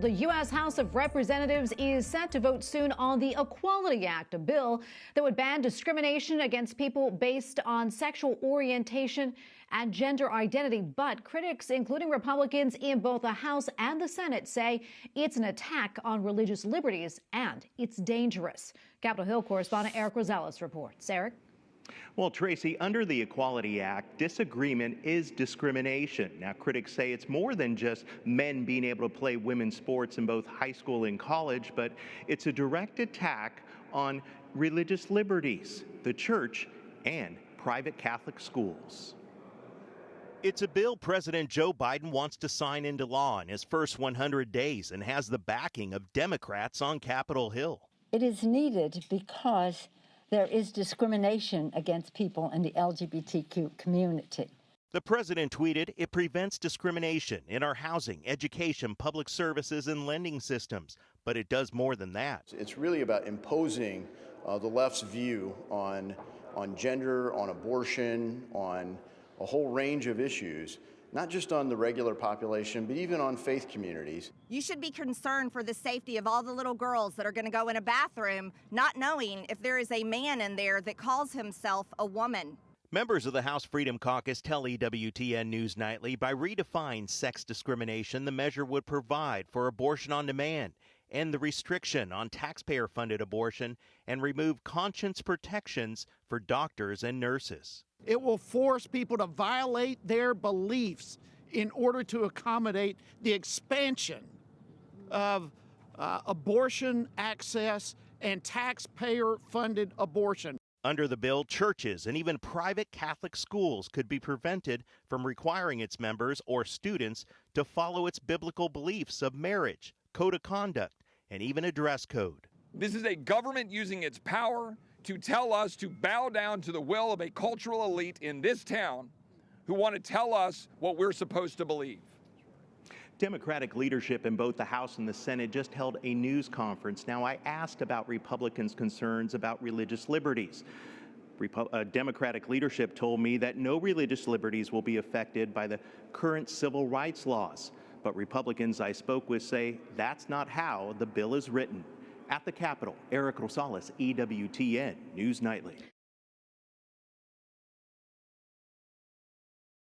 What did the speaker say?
The U.S. House of Representatives is set to vote soon on the Equality Act, a bill that would ban discrimination against people based on sexual orientation and gender identity. But critics, including Republicans in both the House and the Senate, say it's an attack on religious liberties and it's dangerous. Capitol Hill correspondent Erik Rosales reports. Erik? Well, Tracy, under the Equality Act, disagreement is discrimination. Now, critics say it's more than just men being able to play women's sports in both high school and college, but it's a direct attack on religious liberties, the church, and private Catholic schools. It's a bill President Joe Biden wants to sign into law in his first 100 days and has the backing of Democrats on Capitol Hill. It is needed because there is discrimination against people in the LGBTQ community. The president tweeted, "It prevents discrimination in our housing, education, public services, and lending systems." But it does more than that. It's really about imposing the left's view on gender, on abortion, on a whole range of issues, not just on the regular population, but even on faith communities. You should be concerned for the safety of all the little girls that are going to go in a bathroom not knowing if there is a man in there that calls himself a woman. Members of the House Freedom Caucus tell EWTN News Nightly by redefining sex discrimination, the measure would provide for abortion on demand, end the restriction on taxpayer-funded abortion, and remove conscience protections for doctors and nurses. It will force people to violate their beliefs in order to accommodate the expansion of abortion access and taxpayer-funded abortion. Under the bill, churches and even private Catholic schools could be prevented from requiring its members or students to follow its biblical beliefs of marriage, code of conduct, and even a dress code. This is a government using its power to tell us to bow down to the will of a cultural elite in this town who want to tell us what we're supposed to believe. Democratic leadership in both the House and the Senate just held a news conference. Now, I asked about Republicans' concerns about religious liberties. Democratic leadership told me that no religious liberties will be affected by the current civil rights laws. But Republicans I spoke with say that's not how the bill is written. At the Capitol, Erik Rosales, EWTN News Nightly.